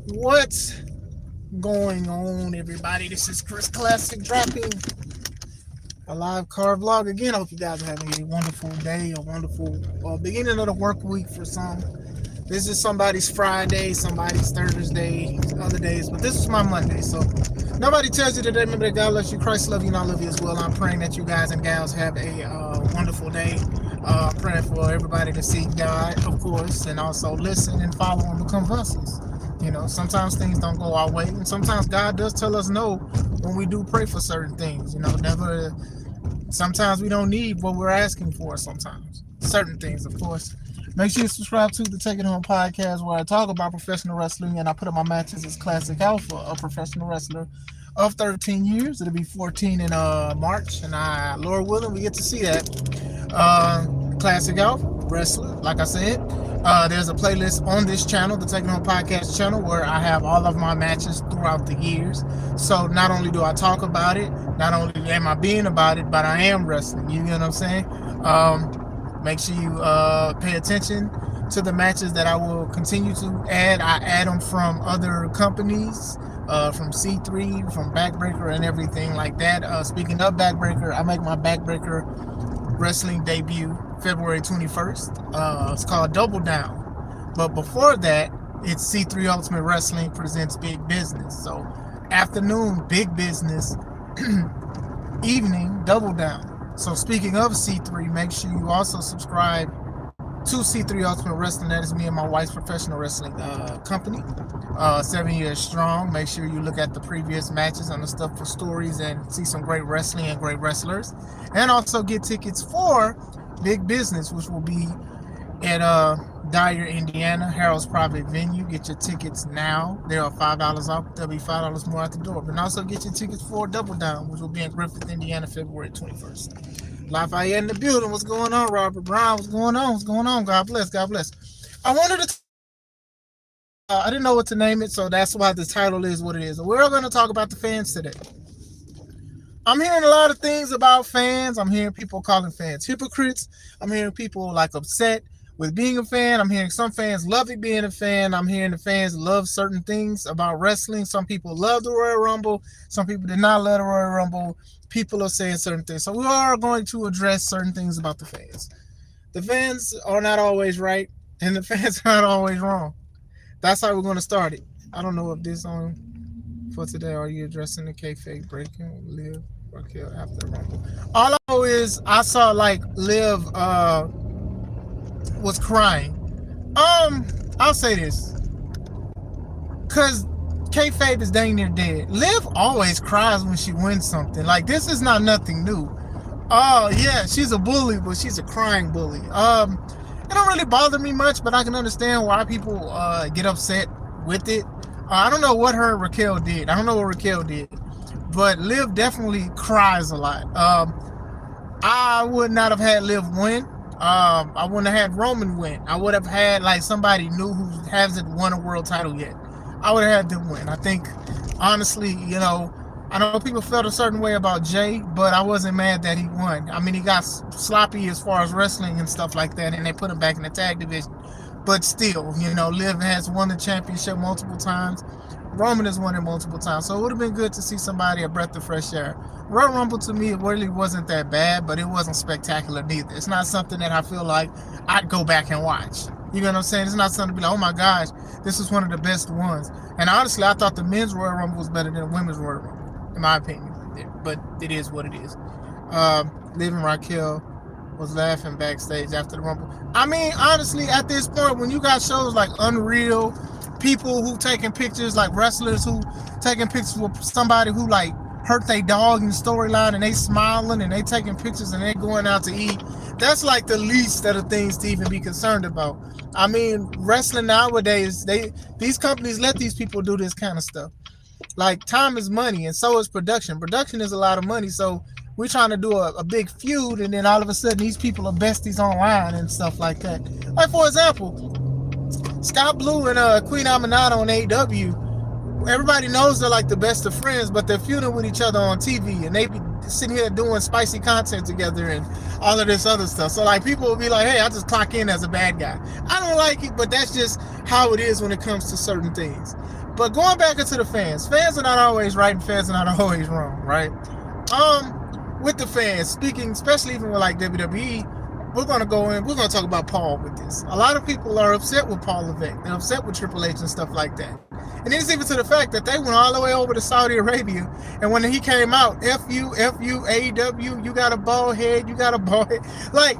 What's going on, everybody? This is Chris Classic dropping a live car vlog again. I hope you guys are having a wonderful day, a wonderful beginning of the work week for some. This is somebody's Friday, somebody's Thursday, other days, but this is my Monday. So nobody tells you today. Remember that God loves you, Christ loves you, and I love you as well. I'm praying that you guys and gals have a wonderful day. Praying for everybody to seek God, of course, and also listen and follow and become vessels. You know, sometimes things don't go our way, and sometimes God does tell us no when we do pray for certain things. You know, never. Sometimes we don't need what we're asking for. Sometimes certain things, of course. Make sure you subscribe to the Take It Home podcast, where I talk about professional wrestling and I put up my matches as Classic Alpha, a professional wrestler of 13 years. It'll be 14 in March, and Lord willing, we get to see that. Classic Alpha wrestler, like I said. There's a playlist on this channel, the Take It Home podcast channel, where I have all of my matches throughout the years. So not only do I talk about it, not only am I being about it, but I am wrestling. You get what I'm saying? Make sure you pay attention to the matches that I will continue to add. I add them from other companies, from C3, from Backbreaker, and everything like that. Speaking of Backbreaker, I make my Backbreaker wrestling debut February 21st. It's called Double Down. But before that, it's C3 Ultimate Wrestling presents Big Business. So afternoon, Big Business, evening, Double Down. So speaking of C3, make sure you also subscribe to C3 Ultimate Wrestling. That is me and my wife's professional wrestling company. 7 years strong. Make sure you look at the previous matches and the stuff for stories and see some great wrestling and great wrestlers. And also get tickets for Big Business, which will be at Dyer, Indiana, Harold's private venue. Get your tickets now. They are $5 off. There'll be $5 more at the door. But also get your tickets for Double Down, which will be in Griffith, Indiana, February 21st. Lafayette in the building. What's going on, Robert Brown? What's going on? What's going on? God bless. God bless. I wanted to I didn't know what to name it, so that's why the title is what it is. We're going to talk about the fans today. I'm hearing a lot of things about fans. I'm hearing people calling fans hypocrites. I'm hearing people like upset with being a fan. I'm hearing some fans love it being a fan. I'm hearing the fans love certain things about wrestling. Some people love the Royal Rumble. Some people did not love the Royal Rumble. People are saying certain things. So we are going to address certain things about the fans. The fans are not always right, and the fans are not always wrong. That's how we're going to start it. I don't know if this on for today. Are you addressing the kayfabe breaking? Liv Raquel after the Rumble. All I know is I saw like Liv was crying. I'll say this, cause kayfabe is dang near dead. Liv always cries when she wins something. Like, this is not nothing new. Oh yeah, she's a bully, but she's a crying bully. It don't really bother me much, but I can understand why people get upset with it. I don't know what Raquel did. I don't know what Raquel did, but Liv definitely cries a lot. I would not have had Liv win. I wouldn't have had Roman win. I would have had like somebody new who hasn't won a world title yet. I would have had them win. I think, honestly, you know, I know people felt a certain way about Jay, but I wasn't mad that he won. I mean, he got sloppy as far as wrestling and stuff like that, and they put him back in the tag division. But still, you know, Liv has won the championship multiple times. Roman has won it multiple times. So it would have been good to see somebody a breath of fresh air. Royal Rumble, to me, it really wasn't that bad, but it wasn't spectacular neither. It's not something that I feel like I'd go back and watch. You know what I'm saying? It's not something to be like, oh my gosh, this is one of the best ones. And honestly, I thought the men's Royal Rumble was better than the women's Royal Rumble, in my opinion. But it is what it is. Liv and Raquel was laughing backstage after the Rumble. I mean, honestly, at this point, when you got shows like Unreal, people who taking pictures, like wrestlers who taking pictures with somebody who like hurt their dog in the storyline, and they smiling and they taking pictures and they going out to eat, that's like the least of the things to even be concerned about. I mean, wrestling nowadays, these companies let these people do this kind of stuff. Like, time is money, and so is production. Production is a lot of money, so we're trying to do a big feud, and then all of a sudden these people are besties online and stuff like that. Like, for example, Scott Blue and Queen Aminata on AEW, everybody knows they're like the best of friends, but they're feuding with each other on TV, and they be sitting here doing spicy content together and all of this other stuff. So like, people will be like, hey, I just clock in as a bad guy. I don't like it, but that's just how it is when it comes to certain things. But going back into the fans are not always right and fans are not always wrong, right? With the fans, speaking, especially even with like WWE, we're gonna talk about Paul with this. A lot of people are upset with Paul Levesque. They're upset with Triple H and stuff like that. And it's even to the fact that they went all the way over to Saudi Arabia, and when he came out, F you, AEW, you got a bald head, Like,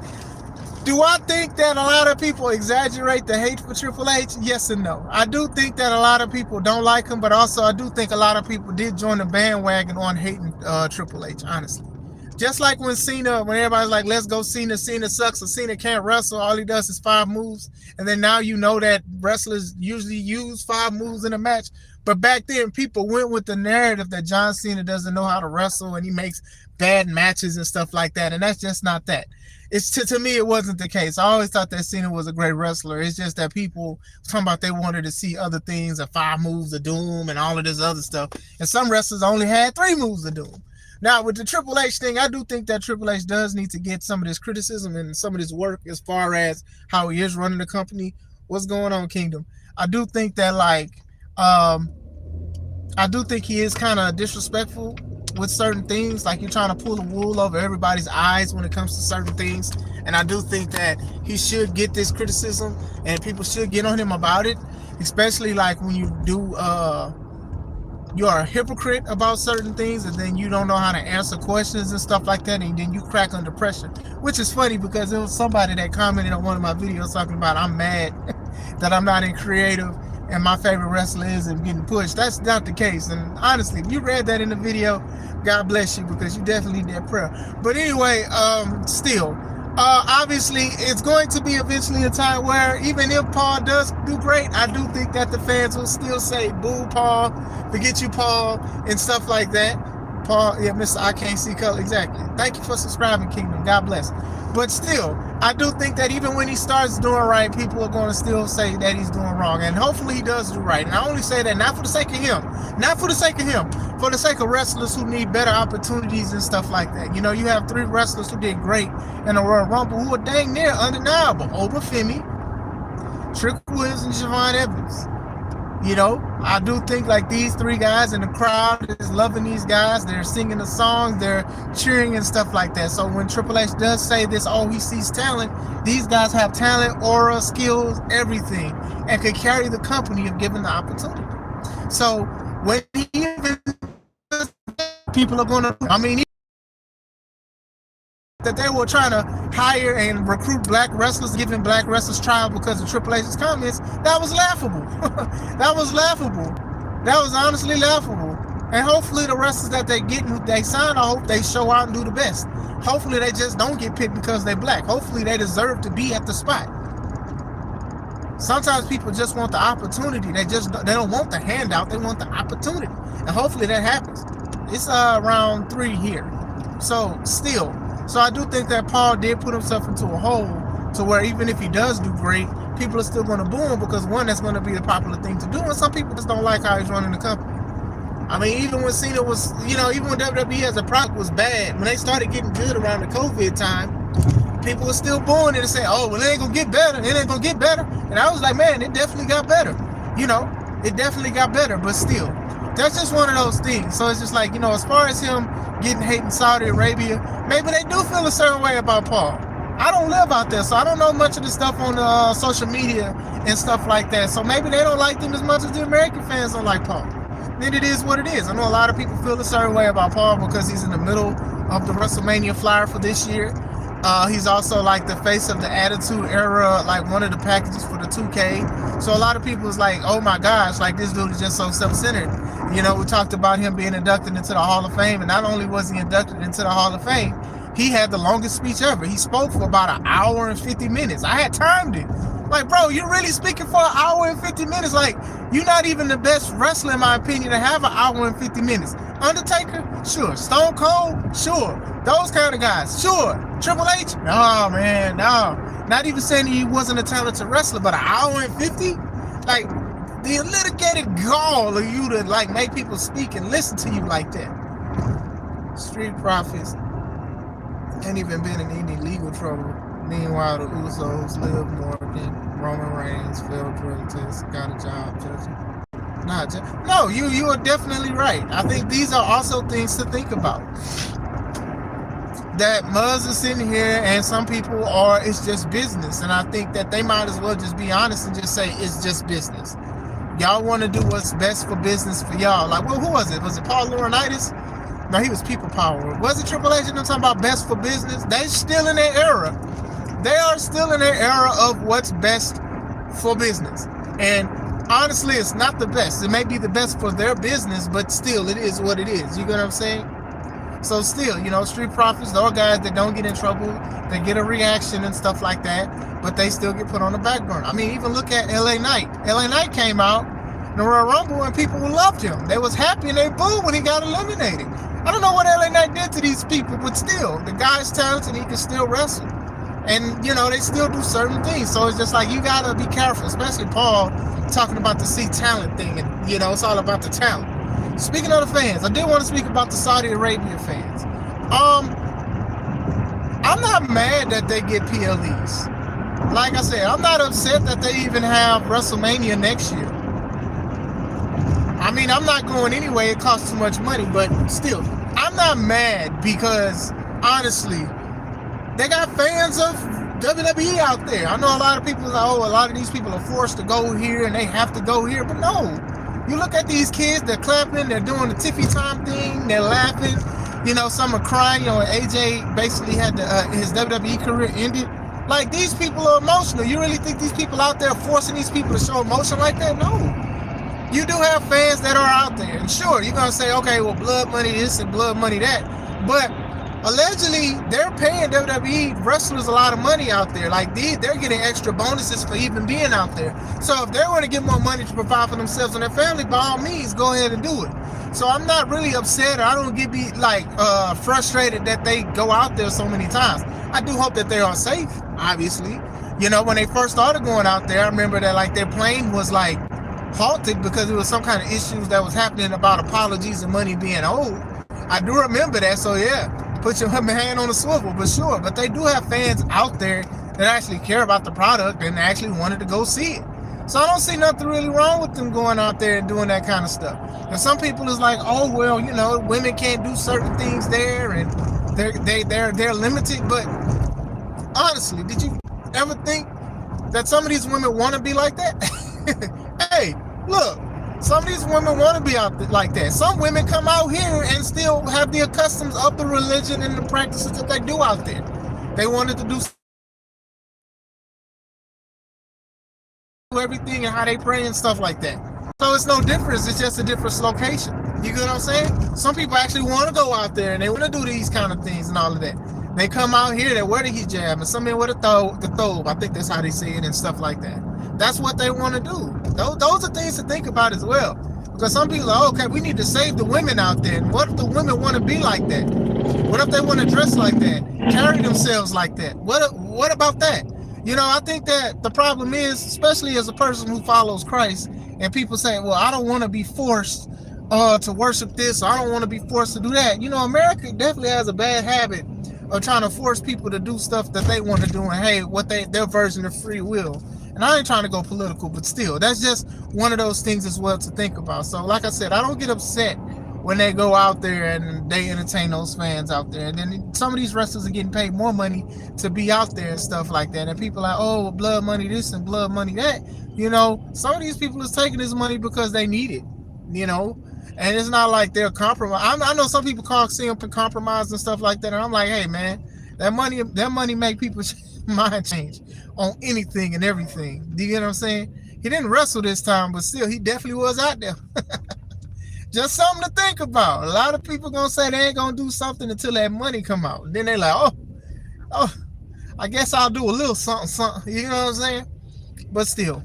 do I think that a lot of people exaggerate the hate for Triple H? Yes and no. I do think that a lot of people don't like him, but also I do think a lot of people did join the bandwagon on hating Triple H, honestly. Just like when everybody's like, let's go Cena sucks, or Cena can't wrestle, all he does is 5 moves, and then now you know that wrestlers usually use 5 moves in a match. But back then, people went with the narrative that John Cena doesn't know how to wrestle and he makes bad matches and stuff like that, and that's just not that. It's to me, it wasn't the case. I always thought that Cena was a great wrestler. It's just that people talking about they wanted to see other things, and 5 moves of doom and all of this other stuff, and some wrestlers only had 3 moves of doom. Now, with the Triple H thing, I do think that Triple H does need to get some of this criticism and some of this work as far as how he is running the company. What's going on, Kingdom? I do think that, I do think he is kind of disrespectful with certain things. Like, you're trying to pull the wool over everybody's eyes when it comes to certain things. And I do think that he should get this criticism and people should get on him about it, especially like when you do you are a hypocrite about certain things and then you don't know how to answer questions and stuff like that, and then you crack under pressure, which is funny because there was somebody that commented on one of my videos talking about I'm mad that I'm not in creative and my favorite wrestler isn't getting pushed. That's not the case, and honestly, if you read that in the video, God bless you, because you definitely need that prayer. But anyway, obviously it's going to be eventually a time where even if Paul does do great, I do think that the fans will still say boo Paul, forget you Paul, and stuff like that. Paul, yeah, Mr. I can't see color, exactly. Thank you for subscribing, Kingdom, God bless. But still, I do think that even when he starts doing right, people are going to still say that he's doing wrong, and hopefully he does do right. And I only say that not for the sake of him, for the sake of wrestlers who need better opportunities and stuff like that. You know, you have 3 wrestlers who did great in the Royal Rumble who are dang near undeniable: Obafemi, Trick Williams, and Javon Evans. You know, I do think like these 3 guys, and the crowd is loving these guys. They're singing the songs, they're cheering and stuff like that. So when Triple H does say this, oh, he sees talent, these guys have talent, aura, skills, everything, and could carry the company if given the opportunity. So when he even people are going to, that they were trying to hire and recruit black wrestlers, giving black wrestlers trial because of Triple H's comments, that was laughable. That was laughable. That was honestly laughable. And hopefully the wrestlers that they get, they sign, I hope they show out and do the best. Hopefully they just don't get picked because they're black. Hopefully they deserve to be at the spot. Sometimes people just want the opportunity. They don't want the handout. They want the opportunity. And hopefully that happens. It's round 3 here. So still, so I do think that Paul did put himself into a hole to where even if he does do great, people are still going to boo him because, one, that's going to be the popular thing to do, and some people just don't like how he's running the company. I mean, even when Cena was, even when WWE as a product was bad, when they started getting good around the COVID time, people were still booing it and saying, oh, well, it ain't going to get better. It ain't going to get better. And I was like, man, it definitely got better. It definitely got better, but still, that's just one of those things. So it's just like, as far as him getting hate in Saudi Arabia, maybe they do feel a certain way about Paul. I don't live out there, so I don't know much of the stuff on social media and stuff like that. So maybe they don't like them as much as the American fans don't like Paul. Then it is what it is. I know a lot of people feel a certain way about Paul because he's in the middle of the WrestleMania flyer for this year. He's also like the face of the Attitude Era, like one of the packages for the 2K. So a lot of people is like, oh my gosh, like this dude is just so self-centered. We talked about him being inducted into the Hall of Fame, and not only was he inducted into the Hall of Fame, he had the longest speech ever. He spoke for about 1 hour and 50 minutes. I had timed it. Like, bro, you're really speaking for 1 hour and 50 minutes? Like, you're not even the best wrestler, in my opinion, to have 1 hour and 50 minutes. Undertaker? Sure. Stone Cold? Sure. Those kind of guys? Sure. Triple H? No, man, no. Not even saying he wasn't a talented wrestler, but 1 hour and 50? Like, the unlitigated gall of you to, like, make people speak and listen to you like that. Street Profits ain't even been in any legal trouble. Meanwhile, the Usos, Liv Morgan, Roman Reigns failed drug test, got a job judging. No, you are definitely right. I think these are also things to think about. That Muzz is sitting here and some people are, it's just business. And I think that they might as well just be honest and just say it's just business. Y'all want to do what's best for business for y'all. Like, well, who was it? Was it Paul Laurinaitis? No, he was people power. Was it Triple H? And I'm talking about best for business. They're still in their era. They are still in their era of what's best for business. And honestly, it's not the best. It may be the best for their business, but still, it is what it is. You get what I'm saying? So still, Street Profits, those guys that don't get in trouble, they get a reaction and stuff like that, but they still get put on the back burner. I mean, even look at LA Knight. LA Knight came out in the Royal Rumble and people loved him. They was happy and they booed when he got eliminated. I don't know what LA Knight did to these people, but still, the guy's talented, he can still wrestle. And, they still do certain things. So it's just like, you got to be careful, especially Paul talking about the see talent thing. And, it's all about the talent. Speaking of the fans, I did want to speak about the Saudi Arabia fans. I'm not mad that they get PLEs. Like I said, I'm not upset that they even have WrestleMania next year. I mean, I'm not going anyway. It costs too much money, but still, I'm not mad because, honestly, they got fans of WWE out there. I know a lot of people are like, a lot of these people are forced to go here and they have to go here, but no. You look at these kids, they're clapping, they're doing the Tiffy time thing, they're laughing. Some are crying. AJ basically had his WWE career ended. Like, these people are emotional. You really think these people out there forcing these people to show emotion like that? No. You do have fans that are out there. And sure, you're going to say, okay, well, blood money this and blood money that. But allegedly, they're paying WWE wrestlers a lot of money out there. Like, they're getting extra bonuses for even being out there. So if they want to get more money to provide for themselves and their family, by all means, go ahead and do it. So I'm not really upset, or I don't get frustrated that they go out there so many times. I do hope that they are safe, obviously. When they first started going out there, I remember that their plane was halted because there was some kind of issues that was happening about apologies and money being owed. I do remember that, so yeah. Put your hand on the swivel, but sure. But they do have fans out there that actually care about the product and actually wanted to go see it. So I don't see nothing really wrong with them going out there and doing that kind of stuff. And some people is like, oh well, women can't do certain things there, and they're limited. But honestly, did you ever think that some of these women want to be like that? Hey, look. Some of these women want to be out like that. Some women come out here and still have the customs of the religion and the practices that they do out there. They wanted to do everything and how they pray and stuff like that. So it's no difference. It's just a different location. You get what I'm saying? Some people actually want to go out there and they want to do these kind of things and all of that. They come out here, they wear the hijab, and some men wear the thobe. I think that's how they say it and stuff like that. That's what they want to do. Those are things to think about as well. Because some people are, okay, we need to save the women out there. And what if the women want to be like that? What if they want to dress like that? Carry themselves like that? What about that? I think that the problem is, especially as a person who follows Christ, and people say, well, I don't want to be forced to worship this, or I don't want to be forced to do that. America definitely has a bad habit of trying to force people to do stuff that they want to do, and hey, their version of free will. And I ain't trying to go political, but still, that's just one of those things as well to think about. So like I said, I don't get upset when they go out there and they entertain those fans out there. And then some of these wrestlers are getting paid more money to be out there and stuff like that. And people are like, oh, blood money this and blood money that. Some of these people is taking this money because they need it, And it's not like they're compromised. I know some people call CM compromise and stuff like that. And I'm like, hey, man, that money make people mind change on anything and everything. Do you get what I'm saying? He didn't wrestle this time, but still, he definitely was out there. Just something to think about. A lot of people gonna say they ain't gonna do something until that money come out. Then they like, oh, I guess I'll do a little something. You know what I'm saying? But still,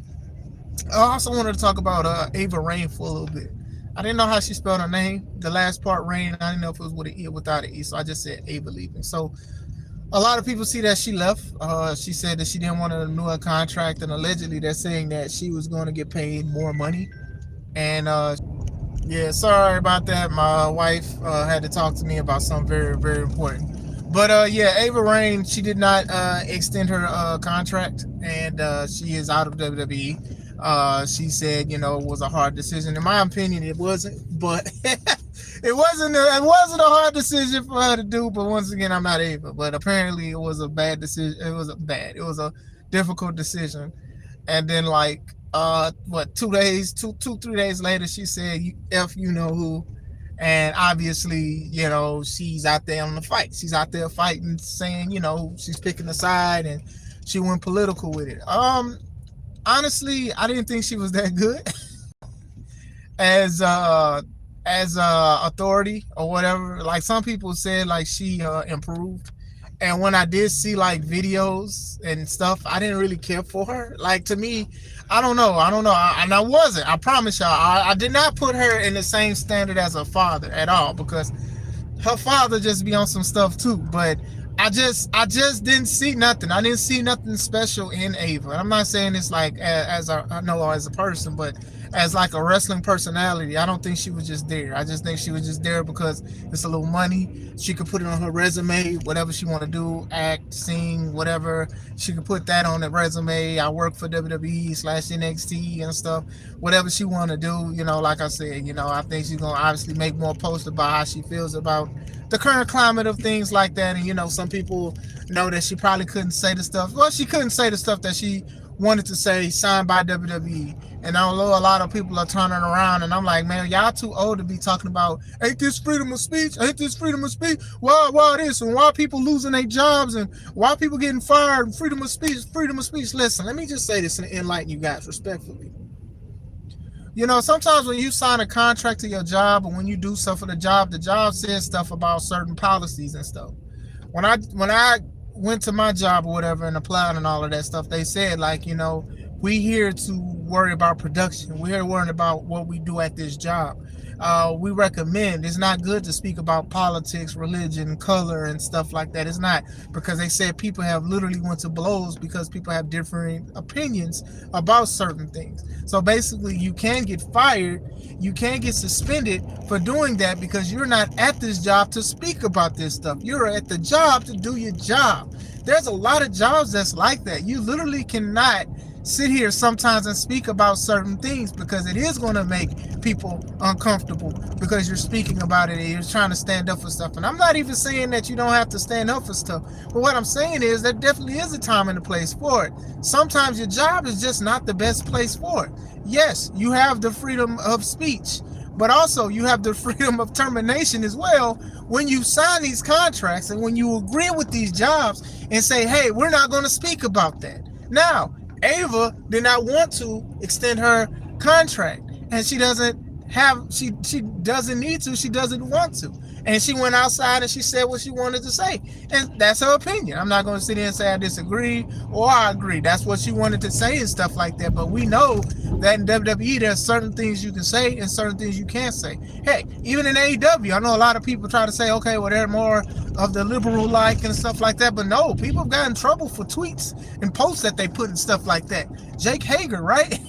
I also wanted to talk about Ava Rain for a little bit. I didn't know how she spelled her name. The last part, Rain, I didn't know if it was with an E or without an E, so I just said Ava leaving. So a lot of people see that she left. She said that she didn't want to renew her contract, and allegedly they're saying that she was going to get paid more money. And yeah, sorry about that. My wife had to talk to me about something very, very important. But yeah, Ava Rain, she did not extend her contract, and she is out of WWE. She said, it was a hard decision. In my opinion, it wasn't, but it wasn't a hard decision for her to do. But once again, I'm not Ava. But apparently, it was a bad decision. It was a difficult decision. And then like what 3 days later, she said, "F you know who." And obviously, she's out there on the fight. She's out there fighting, saying, she's picking a side, and she went political with it. Honestly, I didn't think she was that good as authority or whatever. Like some people said, like she improved. And when I did see like videos and stuff, I didn't really care for her. Like to me, I don't know. And I wasn't. I promise y'all, I did not put her in the same standard as her father at all, because her father just be on some stuff too. But I just didn't see nothing. I didn't see nothing special in Ava. And I'm not saying it's like as a person, but as like a wrestling personality, I don't think she was just there. I just think she was just there because it's a little money. She could put it on her resume, whatever she want to do, act, sing, whatever. She could put that on the resume. I work for WWE/NXT and stuff. Whatever she want to do, like I said, I think she's going to obviously make more posts about how she feels about the current climate of things like that. And, some people know that she probably couldn't say the stuff. Well, she couldn't say the stuff that she wanted to say, signed by WWE. And although a lot of people are turning around, and I'm like, man, y'all too old to be talking about, ain't this freedom of speech? Ain't this freedom of speech? Why this? And why people losing their jobs? And why people getting fired? Freedom of speech, freedom of speech. Listen, let me just say this and enlighten you guys respectfully. Sometimes when you sign a contract to your job, or when you do stuff for the job says stuff about certain policies and stuff. When I went to my job or whatever and applied and all of that stuff, they said, like, we here to worry about production. We're here worrying about what we do at this job. We recommend, it's not good to speak about politics, religion, color, and stuff like that. It's not, because they said people have literally went to blows because people have different opinions about certain things. So basically, you can get fired, you can get suspended for doing that, because you're not at this job to speak about this stuff. You're at the job to do your job. There's a lot of jobs that's like that. You literally cannot sit here sometimes and speak about certain things, because it is going to make people uncomfortable because you're speaking about it and you're trying to stand up for stuff. And I'm not even saying that you don't have to stand up for stuff, but what I'm saying is there definitely is a time and a place for it. Sometimes your job is just not the best place for it. Yes, you have the freedom of speech, but also you have the freedom of termination as well when you sign these contracts and when you agree with these jobs and say, hey, we're not going to speak about that. Now, Ava did not want to extend her contract, and she doesn't need to, she doesn't want to. And she went outside and she said what she wanted to say. And that's her opinion. I'm not going to sit here and say I disagree or I agree. That's what she wanted to say and stuff like that. But we know that in WWE, there's certain things you can say and certain things you can't say. Heck, even in AEW, I know a lot of people try to say, okay, well, they're more of the liberal like and stuff like that. But no, people have gotten in trouble for tweets and posts that they put and stuff like that. Jake Hager, right?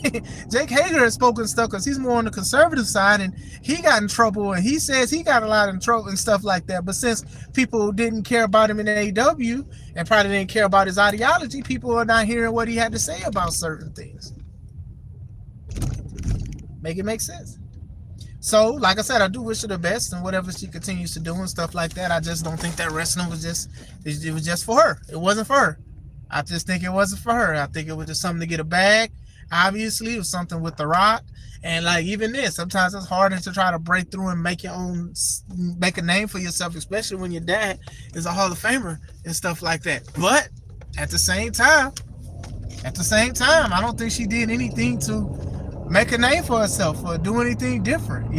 Jake Hager has spoken stuff because he's more on the conservative side, and he got in trouble, and he says he got a lot in trouble and stuff like that. But since people didn't care about him in AEW and probably didn't care about his ideology, people are not hearing what he had to say about certain things. Make it make sense. So, like I said, I do wish her the best and whatever she continues to do and stuff like that. I just don't think that wrestling was just for her. It wasn't for her. I just think it wasn't for her. I think it was just something to get a bag. Obviously, it was something with The Rock. And like even this, sometimes it's harder to try to break through and make a name for yourself, especially when your dad is a Hall of Famer and stuff like that. But at the same time, I don't think she did anything to make a name for herself or do anything different.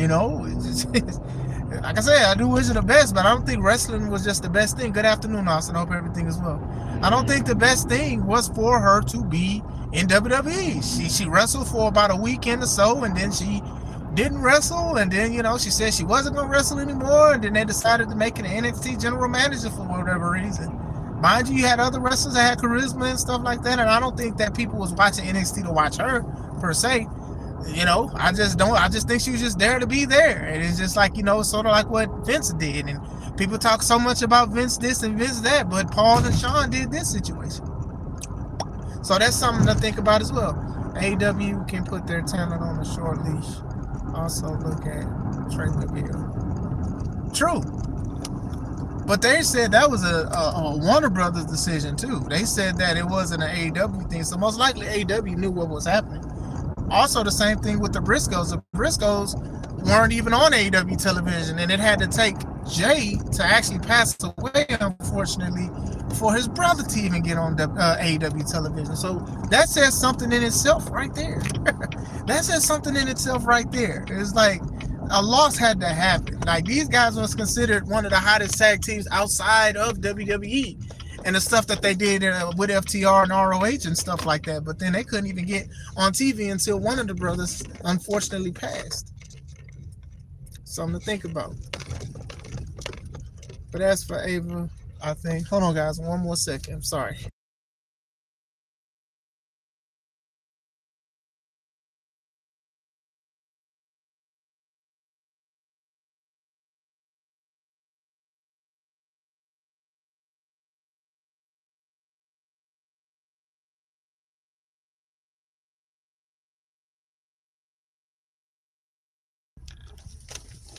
Like I said, I do wish her the best, but I don't think wrestling was just the best thing. Good afternoon, Austin. I hope everything is well. I don't think the best thing was for her to be in WWE. She wrestled for about a weekend or so, and then she didn't wrestle, and then she said she wasn't going to wrestle anymore, and then they decided to make it an NXT general manager for whatever reason. Mind you had other wrestlers that had charisma and stuff like that, and I don't think that people was watching NXT to watch her per se. I just think she was just there to be there. And it's just like, sort of like what Vince did. And people talk so much about Vince this and Vince that, but Paul and Sean did this situation. So that's something to think about as well. AEW can put their talent on a short leash. Also look at Trey Miguel. True. But they said that was a Warner Brothers decision too. They said that it wasn't an AEW thing. So most likely AEW knew what was happening. Also, the same thing with the Briscoes. The Briscoes weren't even on AEW television, and it had to take Jay to actually pass away, unfortunately, for his brother to even get on the AEW television. So that says something in itself right there. That says something in itself right there. It's like a loss had to happen. Like, these guys was considered one of the hottest tag teams outside of WWE. And the stuff that they did with FTR and ROH and stuff like that. But then they couldn't even get on TV until one of the brothers unfortunately passed. Something to think about. But as for Ava, I think... Hold on, guys. One more second. I'm sorry.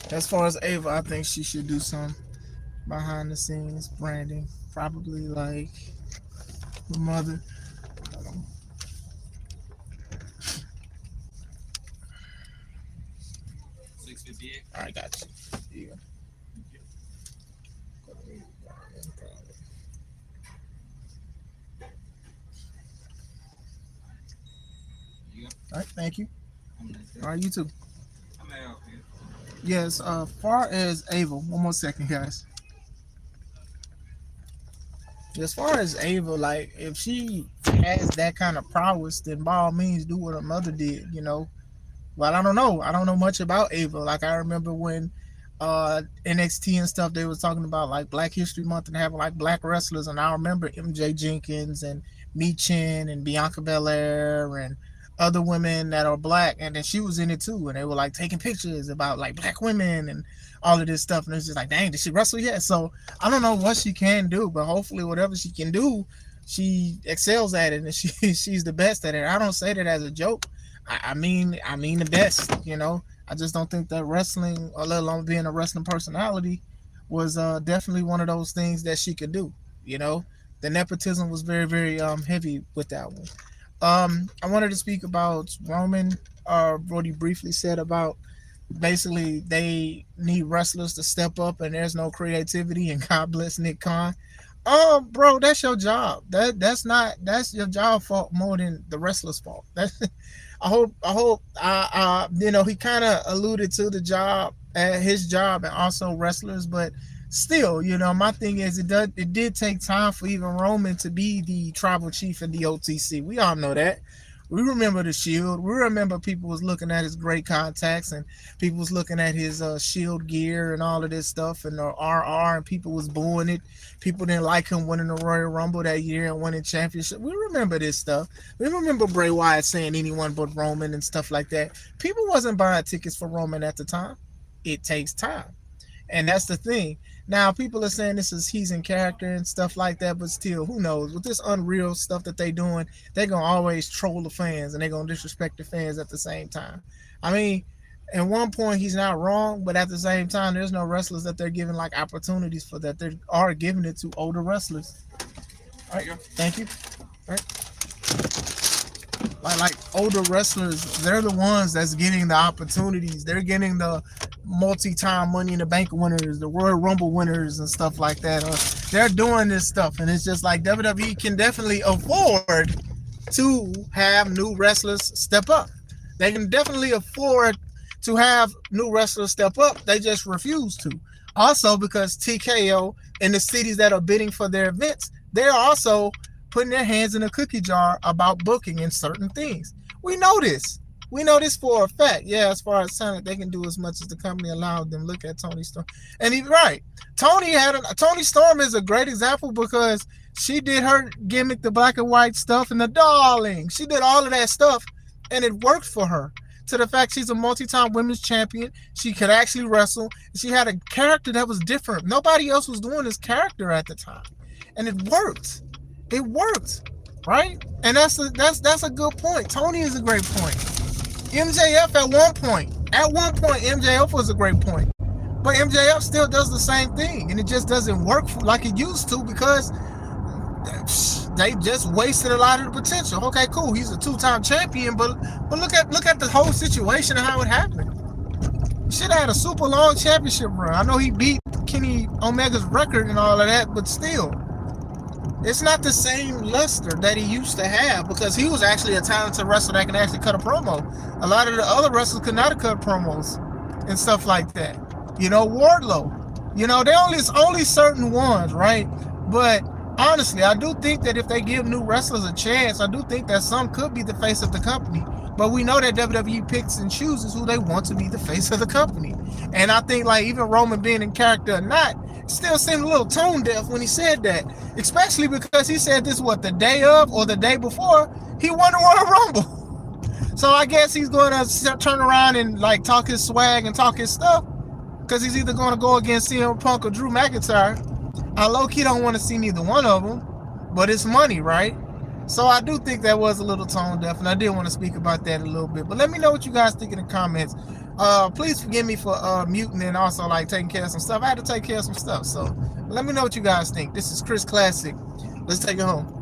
As far as Ava, I think she should do some behind the scenes branding. Probably like her mother. All right, got you. Yeah. All right, thank you. All right, you too. Yes, far as Ava, one more second, guys. As far as Ava, like, if she has that kind of prowess, then by all means do what her mother did, you know. But I don't know. I don't know much about Ava. Like, I remember when NXT and stuff, they was talking about like Black History Month and having like black wrestlers, and I remember MJ Jenkins and Michin and Bianca Belair and other women that are black, and then she was in it too, and they were like taking pictures about like black women and all of this stuff, and it's just like, dang, did she wrestle yet? So I don't know what she can do, but hopefully whatever she can do, she excels at it, and she's the best at it. I don't say that as a joke. I mean the best, you know. I just don't think that wrestling, or let alone being a wrestling personality, was definitely one of those things that she could do. You know, the nepotism was very, very heavy with that one. I wanted to speak about Roman. What he briefly said about basically they need wrestlers to step up, and there's no creativity. And God bless Nick Khan. Bro, that's your job. That's your job fault more than the wrestler's fault. That's you know, he kind of alluded to the job, his job, and also wrestlers, but still, you know, my thing is it did take time for even Roman to be the tribal chief in the OTC. We all know that. We remember the Shield. We remember people was looking at his great contacts, and people was looking at his Shield gear and all of this stuff, and the RR, and people was booing it. People didn't like him winning the Royal Rumble that year and winning championship. We remember this stuff. We remember Bray Wyatt saying anyone but Roman and stuff like that. People wasn't buying tickets for Roman at the time. It takes time. And that's the thing. Now, people are saying he's in character and stuff like that, but still, who knows? With this unreal stuff that they doing, they're going to always troll the fans, and they're going to disrespect the fans at the same time. I mean, at one point, he's not wrong, but at the same time, there's no wrestlers that they're giving, like, opportunities for that. They are giving it to older wrestlers. All right, thank you. All right. Like older wrestlers, they're the ones that's getting the opportunities. They're getting the multi-time Money in the Bank winners, the Royal Rumble winners, and stuff like that. They're doing this stuff, and it's just like WWE can definitely afford to have new wrestlers step up. They can definitely afford to have new wrestlers step up. They just refuse to. Also, because TKO and the cities that are bidding for their events, they're also putting their hands in a cookie jar about booking in certain things. We know this. We know this for a fact. Yeah, as far as talent, they can do as much as the company allowed them. Look at Toni Storm. And he's right. Toni Storm is a great example because she did her gimmick, the black and white stuff, and the darling. She did all of that stuff, and it worked for her. To the fact she's a multi-time women's champion. She could actually wrestle. She had a character that was different. Nobody else was doing this character at the time. And it worked. It worked. right? And that's a good point. Tony is a great point. MJF at one point, MJF was a great point. But MJF still does the same thing, and it just doesn't work like it used to because they just wasted a lot of the potential. Okay, cool. He's a 2-time champion, but look at the whole situation and how it happened. He should have had a super long championship run. I know he beat Kenny Omega's record and all of that, but still, it's not the same luster that he used to have because he was actually a talented wrestler that can actually cut a promo. A lot of the other wrestlers could not cut promos and stuff like that. You know, Wardlow. You know, it's only certain ones, right? But honestly, I do think that if they give new wrestlers a chance, I do think that some could be the face of the company. But we know that WWE picks and chooses who they want to be the face of the company. And I think, like, even Roman being in character or not, still seemed a little tone deaf when he said that. Especially because he said this, the day of or the day before he won the Royal Rumble. So I guess he's going to turn around and, like, talk his swag and talk his stuff. Because he's either going to go against CM Punk or Drew McIntyre. I low-key don't want to see neither one of them, but it's money, right? So I do think that was a little tone deaf, and I did want to speak about that a little bit. But let me know what you guys think in the comments. Please forgive me for muting and also like taking care of some stuff. I had to take care of some stuff, so let me know what you guys think. This is Chris Classic. Let's take it home.